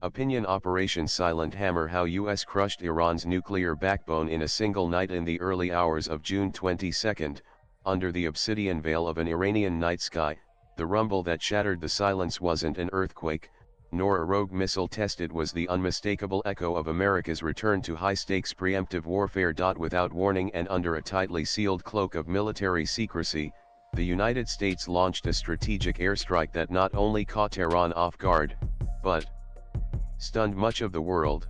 Opinion Operation Silent Hammer: How U.S. crushed Iran's nuclear backbone in a single night. In the early hours of June 22, under the obsidian veil of an Iranian night sky, the rumble that shattered the silence wasn't an earthquake, nor a rogue missile test. It was the unmistakable echo of America's return to high-stakes preemptive warfare. Without warning and under a tightly sealed cloak of military secrecy, the United States launched a strategic airstrike that not only caught Tehran off guard, but stunned much of the world.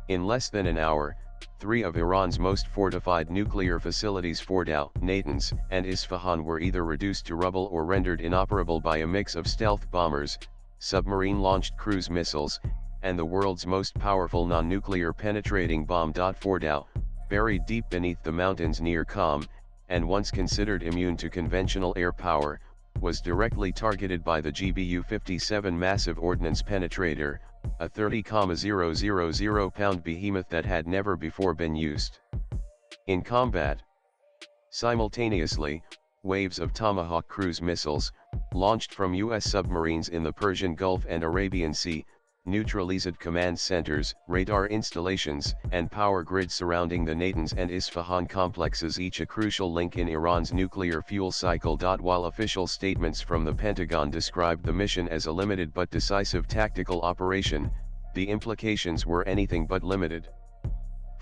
In less than an hour, three of Iran's most fortified nuclear facilities, Fordow, Natanz, and Isfahan, were either reduced to rubble or rendered inoperable by a mix of stealth bombers, submarine-launched cruise missiles, and the world's most powerful non-nuclear penetrating bomb. Fordow, buried deep beneath the mountains near Qom, and once considered immune to conventional air power, was directly targeted by the GBU-57 massive ordnance penetrator, a 30,000-pound behemoth that had never before been used in combat. Simultaneously, waves of Tomahawk cruise missiles, launched from U.S. submarines in the Persian Gulf and Arabian Sea, neutralized command centers, radar installations, and power grids surrounding the Natanz and Isfahan complexes, each a crucial link in Iran's nuclear fuel cycle. While official statements from the Pentagon described the mission as a limited but decisive tactical operation, the implications were anything but limited.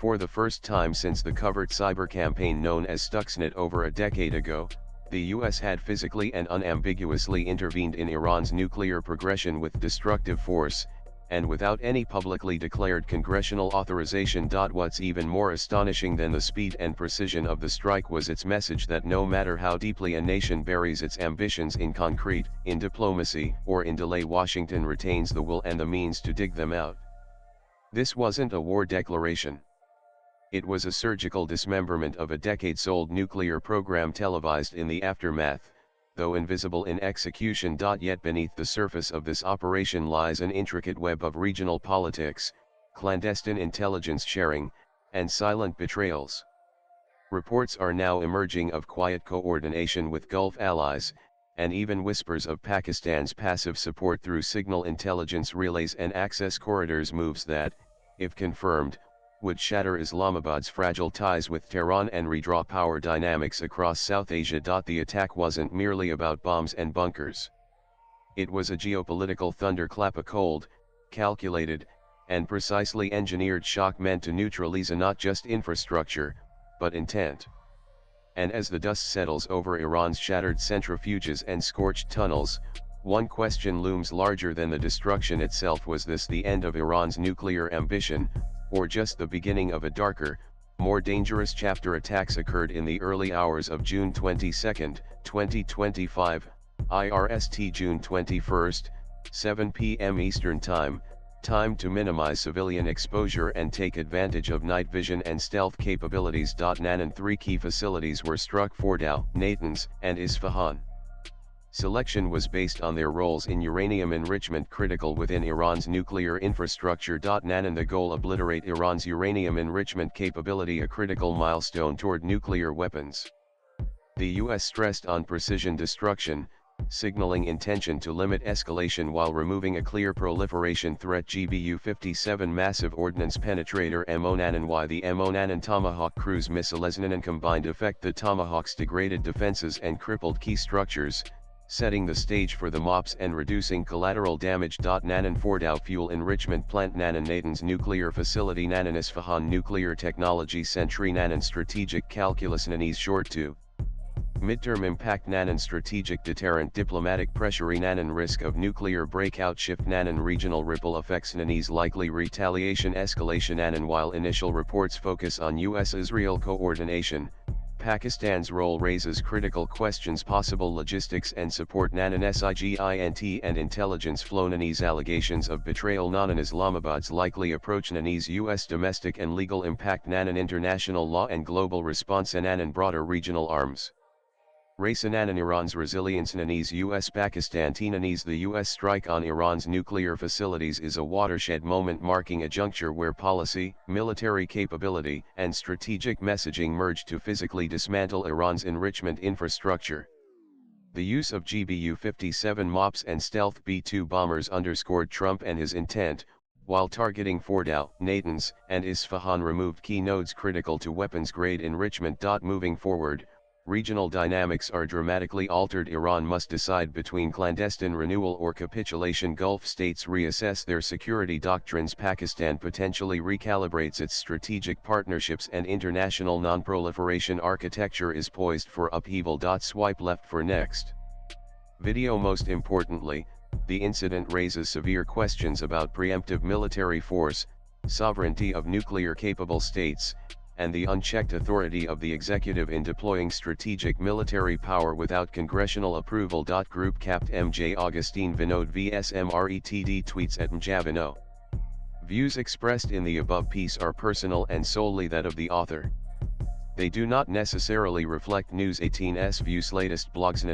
For the first time since the covert cyber campaign known as Stuxnet over a decade ago, the U.S. had physically and unambiguously intervened in Iran's nuclear progression with destructive force, and without any publicly declared congressional authorization. What's even more astonishing than the speed and precision of the strike was its message that no matter how deeply a nation buries its ambitions in concrete, in diplomacy, or in delay, Washington retains the will and the means to dig them out. This wasn't a war declaration. It was a surgical dismemberment of a decades-old nuclear program televised in the aftermath, though invisible in execution. Yet beneath the surface of this operation lies an intricate web of regional politics, clandestine intelligence sharing, and silent betrayals. Reports are now emerging of quiet coordination with Gulf allies, and even whispers of Pakistan's passive support through signal intelligence relays and access corridors, moves that, if confirmed, would shatter Islamabad's fragile ties with Tehran and redraw power dynamics across South Asia. The attack wasn't merely about bombs and bunkers. It was a geopolitical thunderclap, a cold, calculated, and precisely engineered shock meant to neutralize not just infrastructure, but intent. And as the dust settles over Iran's shattered centrifuges and scorched tunnels, one question looms larger than the destruction itself. Was this the end of Iran's nuclear ambition, or just the beginning of a darker, more dangerous chapter? Attacks occurred in the early hours of June 22, 2025, IRST June 21, 7 p.m. Eastern Time, time to minimize civilian exposure and take advantage of night vision and stealth capabilities. Nanan: three key facilities were struck: Fordow, Natanz, and Isfahan. Selection was based on their roles in uranium enrichment critical within Iran's nuclear infrastructure. Nanan: the goal: obliterate Iran's uranium enrichment capability, a critical milestone toward nuclear weapons. The U.S. stressed on precision destruction, signaling intention to limit escalation while removing a clear proliferation threat. GBU-57 massive ordnance penetrator MO Nanan: why the MO Nanan Tomahawk cruise missile? Nanan combined effect: the Tomahawk's degraded defenses and crippled key structures, setting the stage for the MOPS and reducing collateral damage. Nanan: Fordow fuel enrichment plant, Nanan Natanz nuclear facility, Nanan Isfahan nuclear technology centre, Nanan strategic calculus, Nanan short to midterm impact, Nanan strategic deterrent, diplomatic pressure, Nanan risk of nuclear breakout shift, Nanan regional ripple effects, Nanan's likely retaliation escalation. Nanan: while initial reports focus on U.S.-Israel coordination, Pakistan's role raises critical questions: possible logistics and support, Nanan SIGINT and intelligence flow, Nanan's allegations of betrayal, Nanan Islamabad's likely approach, Nanan's U.S. domestic and legal impact, Nanan international law and global response, Nanan broader regional arms race, Nanan Iran's resilience, Nanan's U.S.-Pakistan tea, Nanan's the U.S. strike on Iran's nuclear facilities is a watershed moment marking a juncture where policy, military capability, and strategic messaging merge to physically dismantle Iran's enrichment infrastructure. The use of GBU-57 MOPS and stealth B-2 bombers underscored Trump and his intent, while targeting Fordow, Natanz, and Isfahan removed key nodes critical to weapons-grade enrichment. Moving forward, regional dynamics are dramatically altered. Iran must decide between clandestine renewal or capitulation. Gulf states reassess their security doctrines. Pakistan potentially recalibrates its strategic partnerships, and international non-proliferation architecture is poised for upheaval. Swipe left for next video. Most importantly, the incident raises severe questions about preemptive military force, sovereignty of nuclear-capable states, and the unchecked authority of the executive in deploying strategic military power without congressional approval. Group Capt. MJ Augustine Vinod vs MRETD tweets at Mjavino. Views expressed in the above piece are personal and solely that of the author. They do not necessarily reflect News 18's views. Latest blogs.